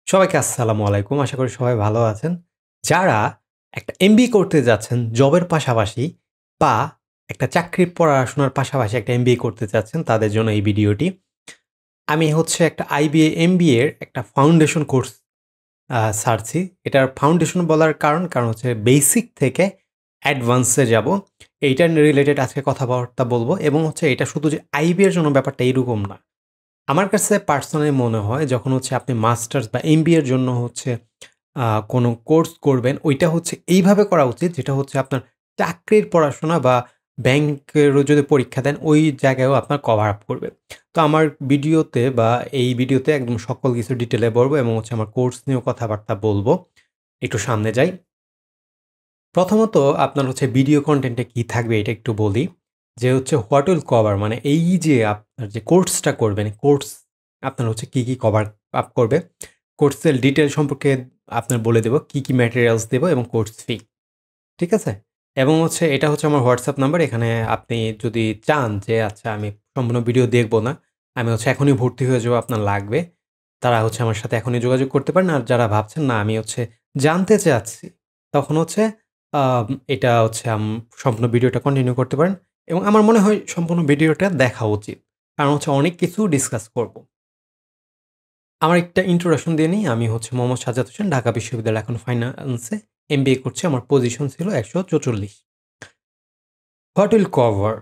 সবাইকে আসসালামু আলাইকুম। আশা করি সবাই ভালো আছেন। যারা একটা এমবিএ করতে যাচ্ছেন জবের পাশাপাশি বা একটা চাকরির পড়াশোনার পাশাপাশি একটা এমবিএ করতে চাচ্ছেন তাদের জন্য এই ভিডিওটি। আমি হচ্ছে একটা আইবিএ এমবিএ এর একটা ফাউন্ডেশন কোর্স ছাড়ছি। এটার ফাউন্ডেশন বলার কারণ হচ্ছে বেসিক থেকে অ্যাডভান্সে যাবো। এইটা রিলেটেড আজকে কথাবার্তা বলব এবং হচ্ছে এটা শুধু যে আইবিএ এর জন্য ব্যাপারটা এরকম না। আমার কাছে পার্সোনালি মনে হয় যখন হচ্ছে আপনি মাস্টার্স বা এমবিএ এর জন্য হচ্ছে কোনো কোর্স করবেন, ওইটা হচ্ছে এইভাবে করা উচিত যেটা হচ্ছে আপনার চাকরির পড়াশোনা বা ব্যাংকেরও যদি পরীক্ষা দেন, ওই জায়গায়ও আপনার কভার আপ করবে। তো আমার ভিডিওতে বা এই ভিডিওতে একদম সকল কিছু ডিটেইলে বলবো এবং হচ্ছে আমার কোর্স নিয়েও কথাবার্তা বলবো। একটু সামনে যাই। প্রথমত আপনার হচ্ছে ভিডিও কনটেন্টে কি থাকবে এটা একটু বলি। যে হচ্ছে হোয়াট উইল কভার মানে এই যে আপনার যে কোর্সটা করবেন, কোর্স আপনার হচ্ছে কি কভার আপ করবে। কোর্সের ডিটেইল সম্পর্কে আপনার বলে দেব, কি ম্যাটেরিয়ালস দেব এবং কোর্স ফি। ঠিক আছে? এবং হচ্ছে এটা হচ্ছে আমার WhatsApp নাম্বার। এখানে আপনি যদি চান যে আচ্ছা আমি সম্পূর্ণ ভিডিও দেখব না, আমি হচ্ছে এখনই ভর্তি হয়ে যাবো আপনার লাগবে, তারা হচ্ছে আমার সাথে এখনই যোগাযোগ করতে পারেন। আর যারা ভাবছেন না আমি হচ্ছে জানতে চাচ্ছি, তখন হচ্ছে এটা হচ্ছে সম্পূর্ণ ভিডিওটা কন্টিনিউ করতে পারেন এবং আমার মনে হয় সম্পূর্ণ ভিডিওটা দেখা উচিত। কারণ হচ্ছে অনেক কিছু ডিসকাস করব। আমার একটা ইন্ট্রোডাকশন দিয়ে নিই। আমি হচ্ছে মোহাম্মদ সাজ্জাদ হোসেন, ঢাকা বিশ্ববিদ্যালয়ে এখন ফাইনান্সে এমবিএ করছি। আমার পজিশন ছিল ১৪৪। What will cover?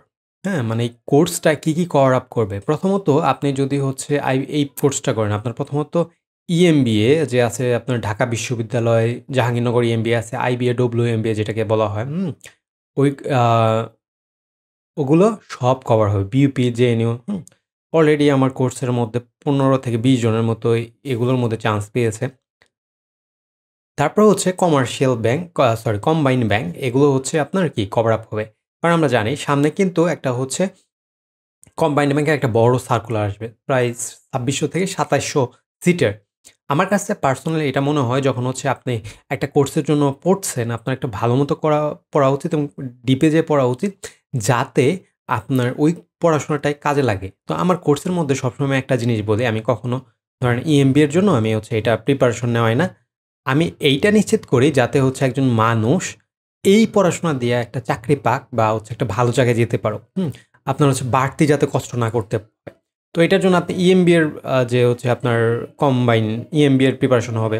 হ্যাঁ, মানে এই কোর্সটা কি কভার আপ করবে? প্রথমত আপনি যদি হচ্ছে এই কোর্সটা করেন, আপনার প্রথমত ইএমবিএ যে আছে আপনার ঢাকা বিশ্ববিদ্যালয়, জাহাঙ্গীরনগর ইএমবিএ আছে, আইবিএ, ডব্লিউএমবিএ যেটাকে বলা হয়, ওই আ ওগুলো সব কভার হবে। বিইউপি, জেএনইউ, অলরেডি আমার কোর্সের মধ্যে ১৫ থেকে ২০ জনের মতো এগুলোর মধ্যে চান্স পেয়েছে। তারপর হচ্ছে কমার্শিয়াল ব্যাংক, কম্বাইন্ড ব্যাংক, এগুলো হচ্ছে আপনার কি কভার আপ হবে। কারণ আমরা জানি সামনে কিন্তু একটা হচ্ছে কম্বাইন্ড ব্যাংকের একটা বড় সার্কুলার আসবে। প্রায় ২৬০০ থেকে ২৭০০ সিটের। আমার কাছে পার্সোনালি এটা মনে হয় যখন হচ্ছে আপনি একটা কোর্সের জন্য পড়ছেন, আপনার একটা ভালো মতো পড়া উচিত এবং ডিপে যেয়ে পড়া উচিত, যাতে আপনার ওই পড়াশোনাটায় কাজে লাগে। তো আমার কোর্সের মধ্যে সবসময় একটা জিনিস বলি, আমি কখনো ধরেন ইএমবি এর জন্য আমি হচ্ছে এটা প্রিপারেশন নেওয়াই না। আমি এইটা নিশ্চিত করি যাতে হচ্ছে একজন মানুষ এই পড়াশোনা দিয়ে একটা চাকরি পাক বা হচ্ছে একটা ভালো জায়গায় যেতে পারো। আপনার হচ্ছে বাড়তি যাতে কষ্ট না করতে হয়। তো এটার জন্য আপনি ইএমবি এর যে হচ্ছে আপনার কম্বাইন ইএমবি এর প্রিপারেশন হবে।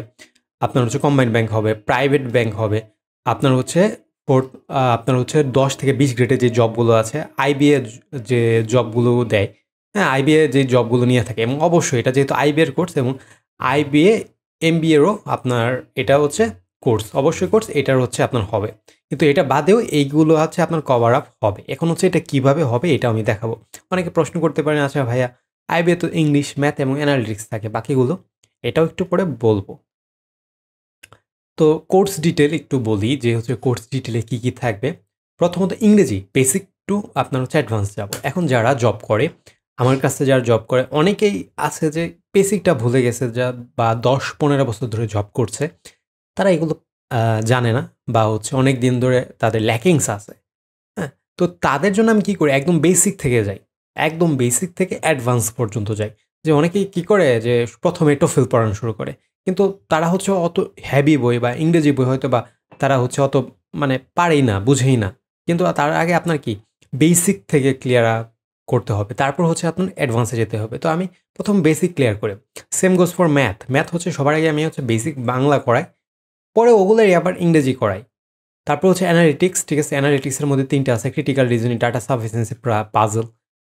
আপনার হচ্ছে কম্বাইন্ড ব্যাংক হবে, প্রাইভেট ব্যাংক হবে। আপনার হচ্ছে আপনার হচ্ছে ১০ থেকে ২০ গ্রেডের যে জবগুলো আছে, আইবিএ যে জবগুলো দেয়, হ্যাঁ? আইবিএ যে জবগুলো নিয়ে থাকে এবং অবশ্যই এটা যেহেতু আইবিএ এর কোর্স এবং আইবিএ, এমবিএরও আপনার এটা হচ্ছে কোর্স। অবশ্যই কোর্স এটার হচ্ছে আপনার হবে। কিন্তু এটা বাদেও এইগুলো হচ্ছে আপনার কভার আপ হবে। এখন হচ্ছে এটা কিভাবে হবে এটা আমি দেখাবো। অনেকে প্রশ্ন করতে পারেন, আচ্ছা ভাইয়া আইবিএ তো ইংলিশ, ম্যাথ এবং অ্যানালিটিক্স থাকে, বাকিগুলো? এটাও একটু পরে বলব। তো কোর্স ডিটেইল একটু বলি যে হচ্ছে কোর্স ডিটেইলে কি থাকবে। প্রথমত ইংরেজি বেসিক টু আপনার হচ্ছে অ্যাডভান্স যাব। এখন যারা জব করে, আমার কাছে যারা জব করে অনেকেই আছে যে বেসিকটা ভুলে গেছে বা ১০-১৫ বছর ধরে জব করছে। তারা এগুলো আ জানে না বা হচ্ছে অনেক দিন ধরে তাদের ল্যাকিংস আছে। হ্যাঁ? তো তাদের জন্য আমি কি করি একদম বেসিক থেকে যাই। একদম বেসিক থেকে অ্যাডভান্স পর্যন্ত যাই। যে অনেকেই কি করে যে ১ম এ TOEFL পড়ানো শুরু করে। কিন্তু তারা হচ্ছে অত হেভি বই বা ইংরেজি বই হয়তোবা তারা হচ্ছে অত মানে পারেই না, বুঝেই না। কিন্তু তার আগে আপনার কি বেসিক থেকে ক্লিয়ার করতে হবে। তারপর হচ্ছে আপনার অ্যাডভান্স এ যেতে হবে। তো আমি ১ম বেসিক ক্লিয়ার করে। Same goes for math. Math হচ্ছে সবার আগে আমি হচ্ছে বেসিক বাংলা করাই। পরে ওগুলোই আবার ইংরেজি করাই। তারপর হচ্ছে অ্যানালিটিক্স, ঠিক আছে? অ্যানালিটিক্সের মধ্যে ৩ টা আছে, critical reasoning, data sufficiency, puzzle.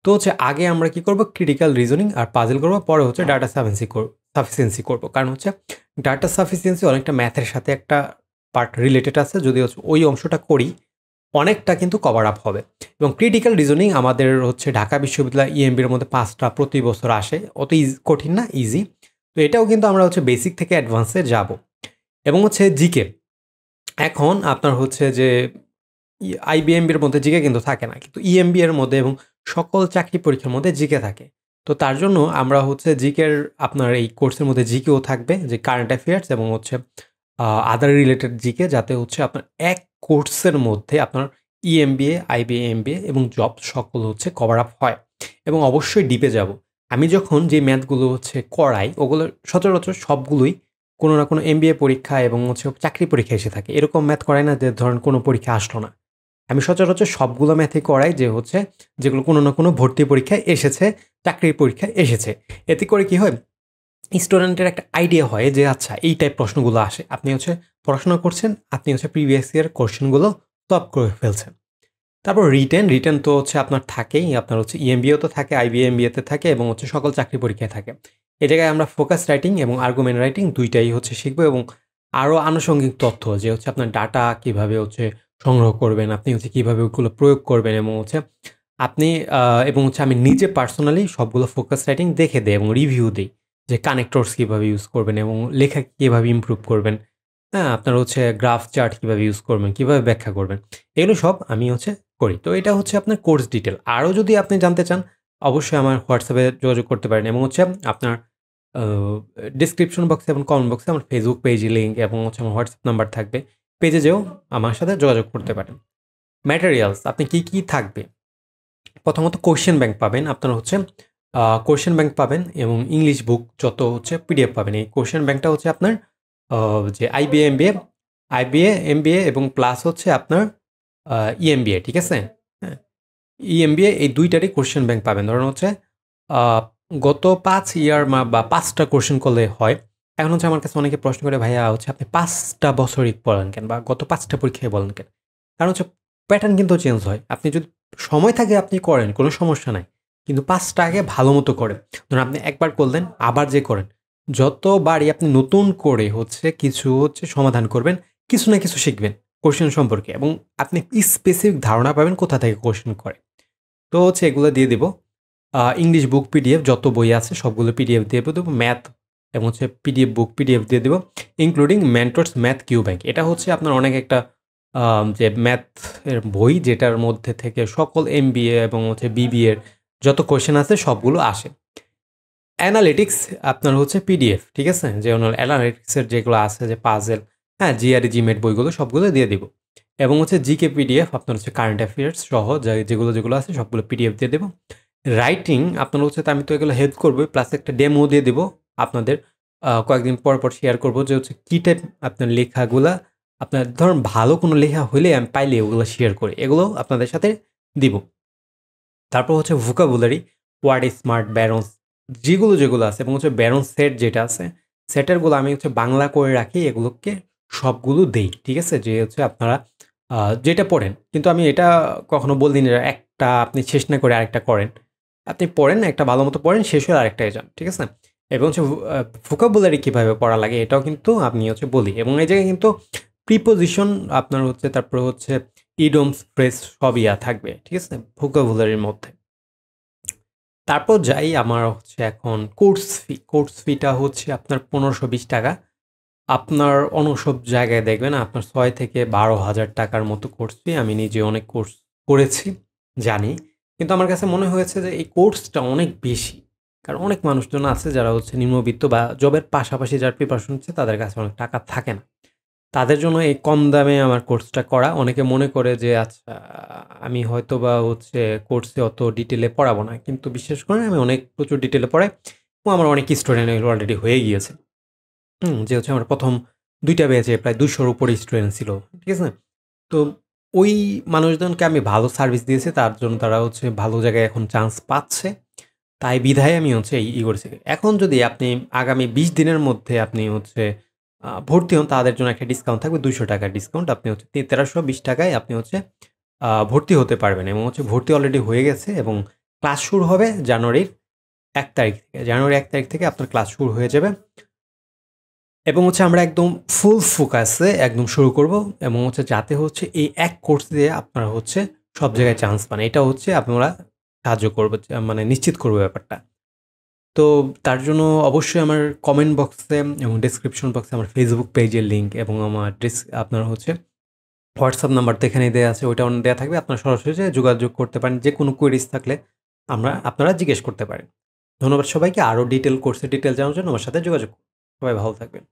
তো হচ্ছে আগে আমরা কি করব? ক্রিটিক্যাল রিজনিং আর পাজল করব, পরে হচ্ছে ডাটা সাফিসিয়েন্সি করব। কারণ হচ্ছে ডাটা সাফিসিয়েন্সি অনেকটা ম্যাথের সাথে একটা পার্ট রিলেটেড আছে। যদি হচ্ছে ওই অংশটা করি, অনেকটা কিন্তু কভার আপ হবে। এবং ক্রিটিক্যাল রিজনিং আমাদের হচ্ছে ঢাকা বিশ্ববিদ্যালয় ইএমবির মধ্যে ৫ টা প্রতি বছর আসে। অত কঠিন না, ইজি। তো এটাও কিন্তু আমরা হচ্ছে বেসিক থেকে অ্যাডভান্সে যাব। এবং হচ্ছে জিকে। এখন আপনার হচ্ছে যে আইবিএমবির মধ্যে জিকে কিন্তু থাকে না। কিন্তু ইএমবি এর মধ্যে এবং সকল চাকরি পরীক্ষার মধ্যে জিকে থাকে। তো তার জন্য আমরা হচ্ছে জিকের আপনার এই কোর্সের মধ্যে জিকেও থাকবে, যে কারেন্ট অ্যাফেয়ার্স এবং হচ্ছে আদার রিলেটেড জিকে, যাতে হচ্ছে আপনার এক কোর্সের মধ্যে আপনার ইএমবিএ, আইবিএ, এমবিএ এবং জব সকল হচ্ছে কভার আপ হয়। এবং অবশ্যই ডিপে যাব। আমি যখন যে ম্যাথগুলো হচ্ছে করাই ওগুলো সচরাচর সবগুলোই কোনো না কোনো এমবিএ পরীক্ষা এবং হচ্ছে চাকরি পরীক্ষা এসে থাকে। এরকম ম্যাথ করাই না যে ধরেন কোনো পরীক্ষা আসলো না। আমি সচরাচর সবগুলো ম্যাথই করাই যে হচ্ছে যেগুলো কোনো না কোনো ভর্তি পরীক্ষায় এসেছে, চাকরির পরীক্ষায় এসেছে। এতে করে কি হয়? স্টুডেন্টের একটা আইডিয়া হয় যে আচ্ছা এই টাইপ প্রশ্নগুলো আসে। আপনি হচ্ছে পড়াশোনা করছেন, আপনি হচ্ছে প্রিভিয়াস ইয়ার কোয়েশ্চেনগুলো সলভ করে ফেলছেন। তারপর রিটেন তো হচ্ছে আপনার থাকেই। আপনার হচ্ছে ইএমবিএও তো থাকে, আইবিএমবিএতে থাকে এবং হচ্ছে সকল চাকরি পরীক্ষায় থাকে। এই জায়গায় আমরা ফোকাস রাইটিং এবং আর্গুমেন্ট রাইটিং ২ টাই হচ্ছে শিখবো এবং আরও আনুষঙ্গিক তথ্য যে হচ্ছে আপনার ডাটা কিভাবে হচ্ছে সংগ্রহ করবেন, আপনি হচ্ছে কিভাবে ওগুলো প্রয়োগ করবেন এবং হচ্ছে আপনি এবং হচ্ছে আমি নিজে পার্সোনালি সবগুলো ফোকাস রাইটিং দেখে দেই এবং রিভিউ দেই যে কানেক্টরস কিভাবে ইউজ করবেন এবং লেখা কিভাবে ইমপ্রুভ করবেন। হ্যাঁ, আপনার হচ্ছে গ্রাফ চার্ট কিভাবে ইউজ করবেন, কিভাবে ব্যাখ্যা করবেন। এগুলো সব আমি হচ্ছে করি। তো এটা হচ্ছে আপনার কোর্স ডিটেইল। আরও যদি আপনি জানতে চান অবশ্যই আমার WhatsApp এ যোগাযোগ করতে পারেন এবং হচ্ছে আপনার আ ডেসক্রিপশন বক্সে এবং কমেন্ট বক্সে আমার Facebook পেজে লিঙ্ক এবং হচ্ছে আমার WhatsApp নাম্বার থাকবে। পেজে যেয়েও আমার সাথে যোগাযোগ করতে পারেন। ম্যাটেরিয়ালস আপনি কি থাকবে? প্রথমত কোয়েশ্চেন ব্যাংক পাবেন। আপনার হচ্ছে কোয়েশ্চেন ব্যাংক পাবেন এবং ইংলিশ বুক যত হচ্ছে পিডিএফ পাবেন। এই কোয়েশ্চেন ব্যাংকটা হচ্ছে আপনার আ যে এমবিএ এবং প্লাস হচ্ছে আপনার ইএমবিএ, ঠিক আছে? হ্যাঁ, ইএমবিএ এই ২ টারই কোয়েশ্চেন ব্যাংক পাবেন। ধরুন হচ্ছে আ গত ৫ ইয়ার বা ৫ টা কোয়েশ্চেন করলে হয়। এখন হচ্ছে আমার কাছে অনেকে প্রশ্ন করে, "ভাইয়া হচ্ছে আপনি ৫ টা বছরই পড়ান কেন? বা গত ৫ টা পরীক্ষায় বলেন কেন?" কারণ হচ্ছে প্যাটার্ন কিন্তু চেঞ্জ হয়। আপনি যদি সময় থাকে আপনি করেন, কোনো সমস্যা নাই। কিন্তু ৫ টা আগে ভালোমতো করেন। ধরুন আপনি একবার করলেন, আবার যে করেন। যতবারই আপনি নতুন করে হচ্ছে কিছু হচ্ছে সমাধান করবেন, কিছু না কিছু শিখবেন কোয়েশ্চেন সম্পর্কে এবং আপনি স্পেসিফিক ধারণা পাবেন কোথা থেকে কোয়েশ্চেন করে। তো হচ্ছে এগুলো দিয়ে দিব। ইংলিশ বুক পিডিএফ যত বই আছে সবগুলো পিডিএফ দিয়ে দেব। ম্যাথ এবং হচ্ছে পিডিএফ দিয়ে দিব। Including mentors math Q bank. এটা হচ্ছে আপনার অনেক একটা যে ম্যাথ এর বই যেটার মধ্যে থেকে সকল এমবিএ এবং হচ্ছে বিবিএ এর যত কোয়েশ্চেন আছে সবগুলো আসে। অ্যানালিটিক্স আপনার হচ্ছে পিডিএফ, ঠিক আছে? যেমন অ্যানালিটিক্স এর যেগুলো আছে যে পাজল, হ্যাঁ, জিআরই, জিমেট বইগুলো সবগুলো দিয়ে দিব। এবং হচ্ছে জিকে পিডিএফ আপনার হচ্ছে কারেন্ট অ্যাফেয়ার্স সহ যেগুলো আছে সবগুলো পিডিএফ দিয়ে দেব। রাইটিং আপনার হচ্ছে আমি তো এগুলো হেল্প করবই প্লাস একটা ডেমো দিয়ে দিব আপনাদের। কয়েকদিন পর শেয়ার করব যে হচ্ছে কি টাইপ আপনার লেখাগুলা আপনার ধরুন ভালো কোনো লেখা হইলে আমি পাইলে ওগুলো শেয়ার করি। এগুলো আপনাদের সাথে দিব। তারপর হচ্ছে ভোকাবুলারি, ওয়ার্ড স্মার্ট, ব্যারন্স যেগুলো আছে এবং হচ্ছে ব্যারন্স সেট যেটা আছে, সেটেরগুলো আমি হচ্ছে বাংলা করে রাখি এগুলোকে সবগুলো দেই। ঠিক আছে? যে হচ্ছে আপনারা যেটা পড়েন। কিন্তু আমি এটা কখনো বলি না একটা আপনি শেষ না করে আরেকটা করেন। আপনি পড়েন, একটা ভালো মতো পড়েন, শেষ হলে আরেকটায় যান। ঠিক আছে? এবং হচ্ছে ভোকাবুলারি কিভাবে পড়া লাগে এটাও কিন্তু আমি হচ্ছে বলি এবং এই জায়গায় কিন্তু প্রিপোজিশন আপনার হচ্ছে তারপরে হচ্ছে ইডিয়মস, ফ্রেজ সবই থাকবে। ঠিক আছে? ভোকাবুলারির মধ্যে। তারপর যাই আমার হচ্ছে এখন কোর্স ফিটা হচ্ছে আপনার ৳১৫২০। আপনার অন্য সব জায়গায় দেখবেন আপনার ৬ থেকে ১২,০০০ টাকার মতো কোর্স ফি। আমি নিজে অনেক কোর্স করেছি, জানি। কিন্তু আমার কাছে মনে হয়েছে যে এই কোর্সটা অনেক বেশি। কারণ অনেক মানুষজন আছে যারা হচ্ছে নিম্নবিত্ত বা জবের পাশাপাশি যারা প্রিপারেশন নিচ্ছে তাদের কাছে অনেক টাকা থাকে না। তাদের জন্য এই কম দামে আমার কোর্সটা করা। অনেকে মনে করে যে আচ্ছা আমি হয়তোবা হচ্ছে কোর্সে অত ডিটেইলে পড়াবো না। কিন্তু বিশ্বাস করেন আমি অনেক প্রচুর ডিটেইলে পড়াই এবং আমার অনেক স্টুডেন্ট অলরেডি হয়ে গিয়েছে। যে হচ্ছে আমার ১ম ২ টা ব্যাচে প্রায় ২০০ র উপরে স্টুডেন্ট ছিল। ঠিক আছে? তো ওই মানুষজনকে আমি ভালো সার্ভিস দিয়েছি। তার জন্য তারা হচ্ছে ভালো জায়গায় এখন চান্স পাচ্ছে। তাই বিধায় আমি হচ্ছে করেছি। এখন যদি আপনি আগামী ২০ দিনের মধ্যে আপনি হচ্ছে ভর্তি হন তাদের জন্য একটা ডিসকাউন্ট থাকবে ৳২০০ ডিসকাউন্ট। আপনি হচ্ছে ৳১৩২০ য় আপনি হচ্ছে ভর্তি হতে পারবেন এবং হচ্ছে ভর্তি অলরেডি হয়ে গেছে এবং ক্লাস শুরু হবে জানুয়ারির ১ তারিখ থেকে। জানুয়ারির ১ তারিখ থেকে আপনার ক্লাস শুরু হয়ে যাবে। এবং হচ্ছে আমরা একদম ফুল ফোকাসে একদম শুরু করব এবং হচ্ছে যাতে হচ্ছে এই এক কোর্স দিয়ে আপনারা হচ্ছে সব জায়গায় চান্স পান। এটা হচ্ছে আমরা সাহায্য করব মানে নিশ্চিত করব ব্যাপারটা। তো তার জন্য অবশ্যই আমার কমেন্ট বক্সে এবং ডেসক্রিপশন বক্সে আমার Facebook পেজের লিঙ্ক এবং আমার আপনার হচ্ছে WhatsApp নাম্বার তো এখানেই দেয়া আছে, ওইটাও দেয়া থাকবে। আপনারা সরাসরি যেয়ে যোগাযোগ করতে পারেন। যেকোনো কোয়েরিজ থাকলে আপনারা জিজ্ঞেস করতে পারেন। ধন্যবাদ সবাইকে। আরও কোর্সের ডিটেইল জানার জন্য আমার সাথে যোগাযোগ করুন। সবাই ভালো থাকবেন।